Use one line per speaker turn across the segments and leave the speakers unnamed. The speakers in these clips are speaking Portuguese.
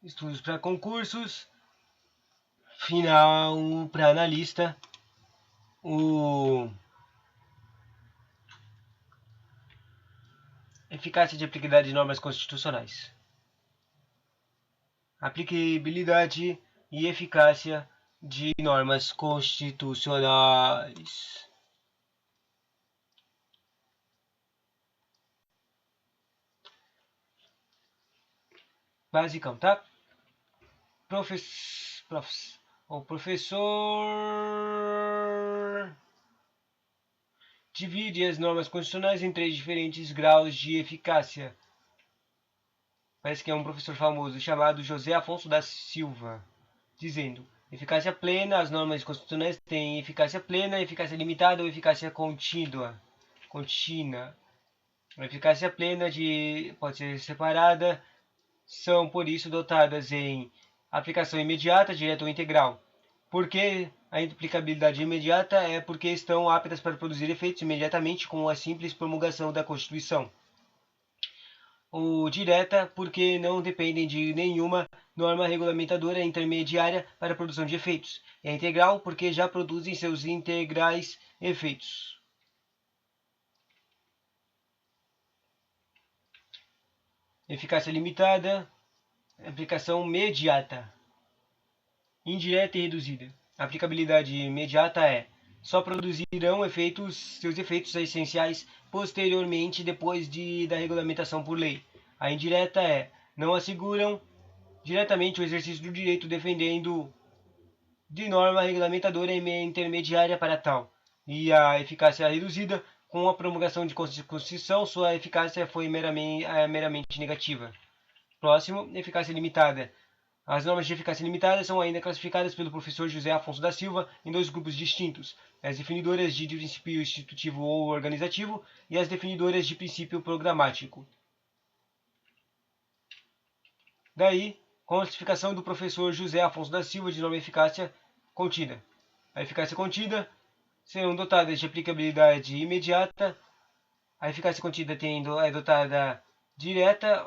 estudos para concursos, final para analista, eficácia de aplicabilidade de normas constitucionais. Aplicabilidade e eficácia de normas constitucionais. Basicão, tá? O professor divide as normas constitucionais em 3 diferentes graus de eficácia. Parece que é um professor famoso chamado José Afonso da Silva, dizendo: eficácia plena, as normas constitucionais têm eficácia plena, eficácia limitada ou eficácia contínua. A eficácia plena pode ser separada, são por isso dotadas em aplicação imediata, direta ou integral. Por que a aplicabilidade imediata? É porque estão aptas para produzir efeitos imediatamente com a simples promulgação da Constituição. O direta, porque não dependem de nenhuma norma regulamentadora intermediária para a produção de efeitos. E a integral, porque já produzem seus integrais efeitos. Eficácia limitada, aplicação imediata. Indireta e reduzida. A aplicabilidade imediata é: só produzirão seus efeitos essenciais posteriormente, depois da regulamentação por lei. A indireta é: não asseguram diretamente o exercício do direito defendendo de norma regulamentadora intermediária para tal. E a eficácia reduzida: com a promulgação de Constituição, sua eficácia foi meramente negativa. Próximo, eficácia limitada. As normas de eficácia limitada são ainda classificadas pelo professor José Afonso da Silva em 2 grupos distintos: as definidoras de princípio institutivo ou organizativo e as definidoras de princípio programático. Daí, classificação do professor José Afonso da Silva de norma eficácia contida. A eficácia contida serão dotadas de aplicabilidade imediata. A eficácia contida é dotada direta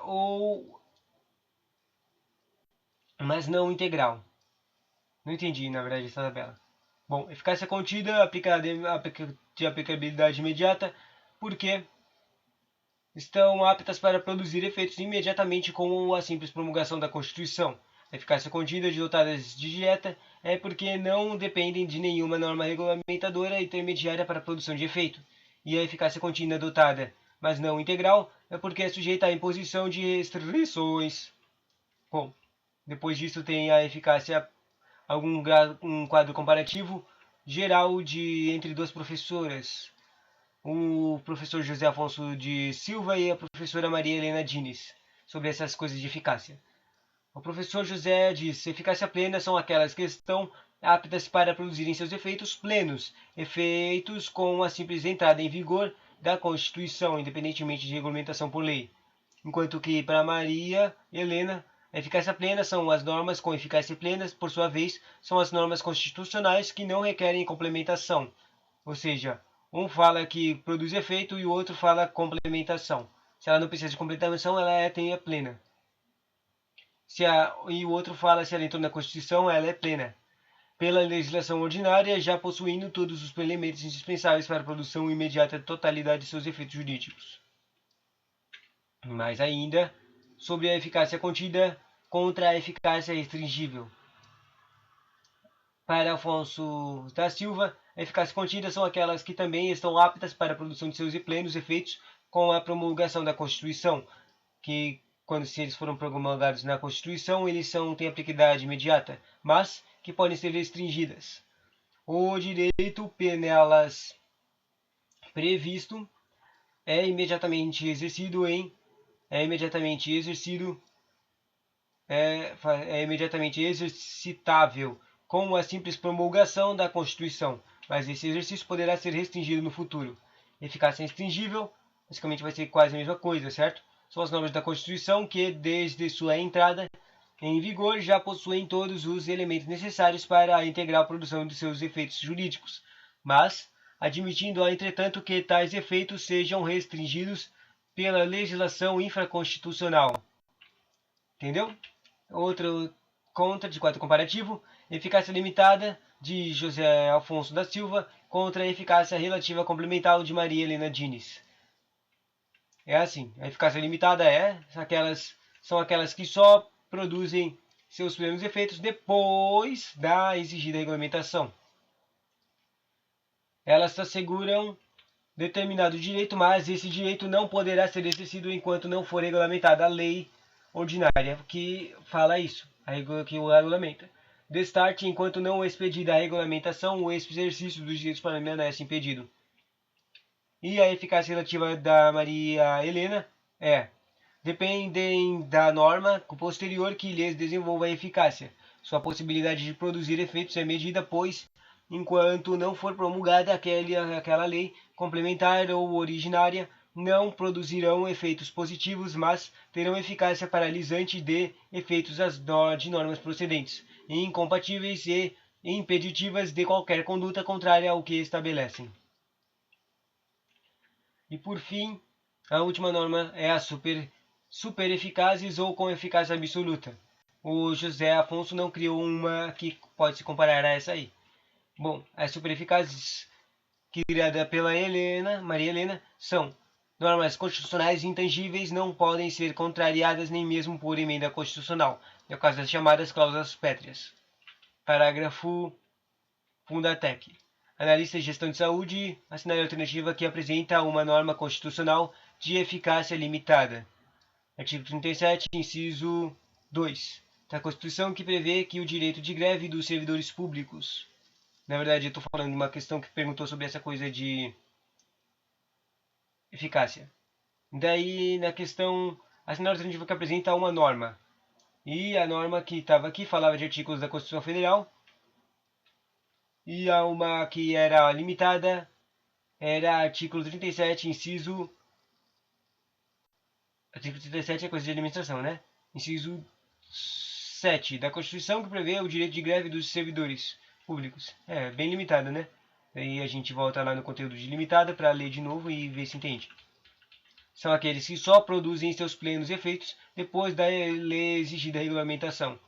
mas não integral. Não entendi, na verdade, essa tabela. Bom, eficácia contida, de aplicabilidade imediata, porque estão aptas para produzir efeitos imediatamente com a simples promulgação da Constituição. A eficácia contida, dotadas de direta, é porque não dependem de nenhuma norma regulamentadora intermediária para a produção de efeito. E a eficácia contínua dotada, mas não integral, é porque é sujeita à imposição de restrições. Bom, depois disso tem a eficácia, um quadro comparativo geral entre 2 professoras, o professor José Afonso de Silva e a professora Maria Helena Diniz, sobre essas coisas de eficácia. O professor José diz: eficácia plena são aquelas que estão aptas para produzirem seus efeitos plenos, efeitos com a simples entrada em vigor da Constituição, independentemente de regulamentação por lei. Enquanto que para Maria Helena, a eficácia plena são as normas com eficácia plena, por sua vez, são as normas constitucionais que não requerem complementação. Ou seja, um fala que produz efeito e o outro fala complementação. Se ela não precisa de complementação, ela tem a plena. E o outro fala se ela entrou na Constituição, ela é plena. Pela legislação ordinária, já possuindo todos os elementos indispensáveis para a produção imediata da totalidade de seus efeitos jurídicos. Mais ainda, sobre a eficácia contida contra a eficácia restringível. Para Afonso da Silva, a eficácia contida são aquelas que também estão aptas para a produção de seus plenos efeitos com a promulgação da Constituição, que se eles foram promulgados na Constituição, eles têm aplicabilidade imediata, mas que podem ser restringidas. O direito nelas previsto é imediatamente exercitável com a simples promulgação da Constituição, mas esse exercício poderá ser restringido no futuro. Eficácia restringível, basicamente vai ser quase a mesma coisa, certo? São as normas da Constituição que, desde sua entrada em vigor, já possuem todos os elementos necessários para a integral produção de seus efeitos jurídicos, mas admitindo, entretanto, que tais efeitos sejam restringidos pela legislação infraconstitucional. Entendeu? Outro contra, de quadro comparativo, eficácia limitada, de José Alfonso da Silva, contra a eficácia relativa complementar de Maria Helena Diniz. É assim, a eficácia limitada são aquelas que só produzem seus plenos efeitos depois da exigida regulamentação. Elas asseguram determinado direito, mas esse direito não poderá ser exercido enquanto não for regulamentada a lei ordinária que fala isso, que o regulamenta. Destarte, enquanto não expedida a regulamentação, o exercício dos direitos permanece impedido. E a eficácia relativa da Maria Helena dependem da norma posterior que lhes desenvolva a eficácia. Sua possibilidade de produzir efeitos é medida, pois, enquanto não for promulgada aquela lei complementar ou originária, não produzirão efeitos positivos, mas terão eficácia paralisante de efeitos de normas procedentes, incompatíveis e impeditivas de qualquer conduta contrária ao que estabelecem. E por fim, a última norma é a super eficazes ou com eficácia absoluta. O José Afonso não criou uma que pode se comparar a essa aí. Bom, as super eficazes criada pela Maria Helena, são normas constitucionais intangíveis, não podem ser contrariadas nem mesmo por emenda constitucional. É o caso das chamadas cláusulas pétreas. Parágrafo Fundatec. Analista de gestão de saúde, assinar a alternativa que apresenta uma norma constitucional de eficácia limitada. Artigo 37, inciso 2 da Constituição, que prevê que o direito de greve dos servidores públicos. Na verdade, eu estou falando de uma questão que perguntou sobre essa coisa de eficácia. Daí, na questão, assinar a alternativa que apresenta uma norma. E a norma que estava aqui falava de artigos da Constituição Federal. E a uma que era limitada era artigo 37, inciso. Artigo 37 é coisa de administração, né? Inciso 7 da Constituição, que prevê o direito de greve dos servidores públicos. É, bem limitada, né? Daí a gente volta lá no conteúdo de limitada para ler de novo e ver se entende. São aqueles que só produzem seus plenos efeitos depois da lei exigida regulamentação.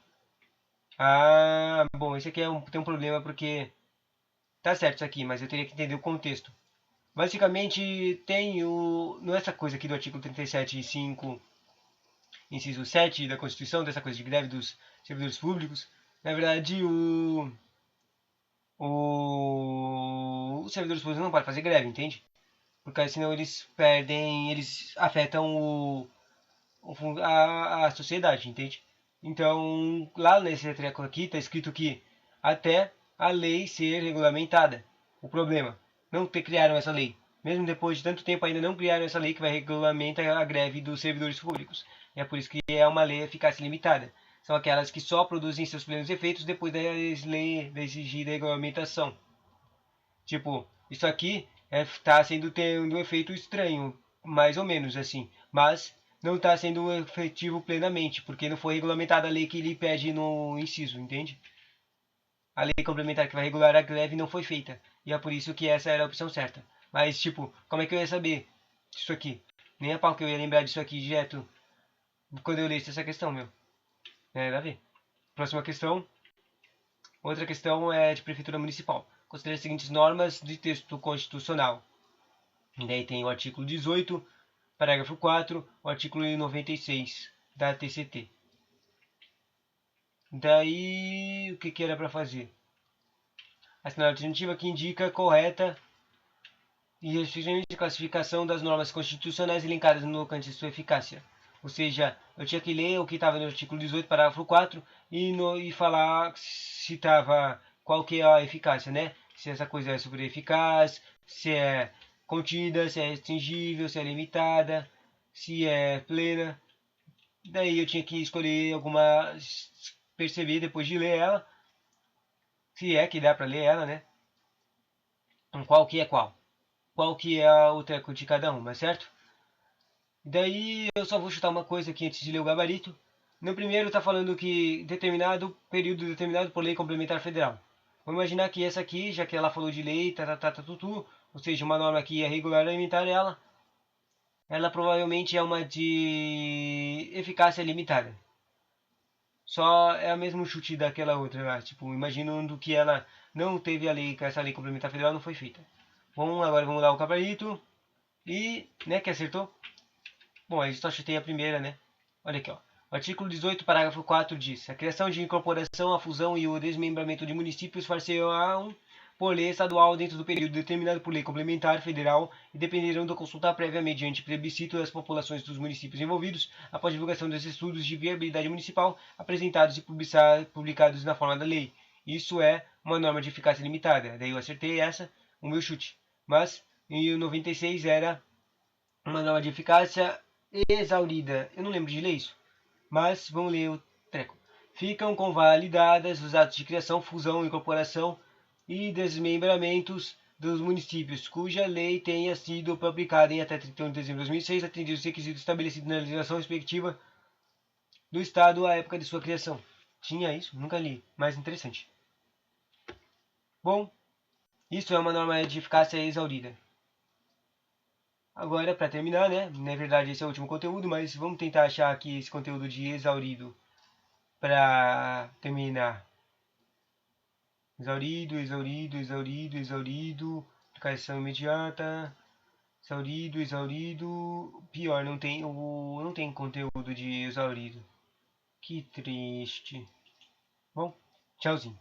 Ah, bom, esse aqui tem um problema porque tá certo isso aqui, mas eu teria que entender o contexto. Basicamente, tem não é essa coisa aqui do artigo 37.5, inciso 7 da Constituição, dessa coisa de greve dos servidores públicos. Na verdade, os servidores públicos não podem fazer greve, entende? Porque senão eles afetam a sociedade, entende? Então, lá nesse treco aqui está escrito que até a lei ser regulamentada. O problema, não criaram essa lei. Mesmo depois de tanto tempo ainda não criaram essa lei que vai regulamentar a greve dos servidores públicos. E é por isso que é uma lei eficácia limitada. São aquelas que só produzem seus plenos efeitos depois da lei da exigida regulamentação. Tipo, isso aqui está tendo um efeito estranho, mais ou menos assim. Mas não está sendo efetivo plenamente, porque não foi regulamentada a lei que ele pede no inciso, entende? A lei complementar que vai regular a greve não foi feita. E é por isso que essa era a opção certa. Mas, tipo, como é que eu ia saber disso aqui? Nem a pau que eu ia lembrar disso aqui direto quando eu lesse essa questão, meu. Nada a ver. Próxima questão. Outra questão é de prefeitura municipal. Considere as seguintes normas de texto constitucional. Daí tem o artigo 18, parágrafo 4, o artigo 96 da TCT. Daí, o que era para fazer? Assinar a alternativa que indica correta e restritivamente a classificação das normas constitucionais elencadas no locante de sua eficácia. Ou seja, eu tinha que ler o que estava no artigo 18, parágrafo 4 e falar se estava qual que é a eficácia, né? Se essa coisa é super eficaz, se é contida, se é restringível, se é limitada, se é plena. Daí eu tinha que escolher alguma, perceber depois de ler ela, se é que dá para ler ela, né? Qual que é qual. Qual que é o treco de cada uma, certo? Daí eu só vou chutar uma coisa aqui antes de ler o gabarito. No primeiro está falando que determinado período determinado por lei complementar federal. Vamos imaginar que essa aqui, já que ela falou de lei, tutu, ou seja, uma norma que é regulamentar ela provavelmente é uma de eficácia limitada. Só é o mesmo chute daquela outra lá, tipo, imaginando que ela não teve a lei, que essa lei complementar federal não foi feita. Bom, agora vamos lá o gabarito. E, né, que acertou? Bom, aí só chutei a primeira, né? Olha aqui, ó. O artigo 18, parágrafo 4 diz: a criação de incorporação, a fusão e o desmembramento de municípios far-se-ão por lei estadual dentro do período determinado por lei complementar federal e dependerão da consulta prévia mediante plebiscito das populações dos municípios envolvidos, após divulgação dos estudos de viabilidade municipal apresentados e publicados na forma da lei. Isso é uma norma de eficácia limitada. Daí eu acertei essa, o meu chute. Mas em 96 era uma norma de eficácia exaurida. Eu não lembro de ler isso, mas vamos ler o treco. Ficam convalidadas os atos de criação, fusão, incorporação e desmembramentos dos municípios, cuja lei tenha sido publicada em até 31 de dezembro de 2006, atendidos os requisitos estabelecidos na legislação respectiva do Estado à época de sua criação. Tinha isso? Nunca li, mas interessante. Bom, isso é uma norma de eficácia exaurida. Agora, para terminar, né? Na verdade, esse é o último conteúdo, mas vamos tentar achar aqui esse conteúdo de exaurido para terminar. Exaurido, exaurido, exaurido, exaurido. Aplicação imediata. Exaurido, exaurido. Pior, não tem conteúdo de exaurido. Que triste. Bom, tchauzinho.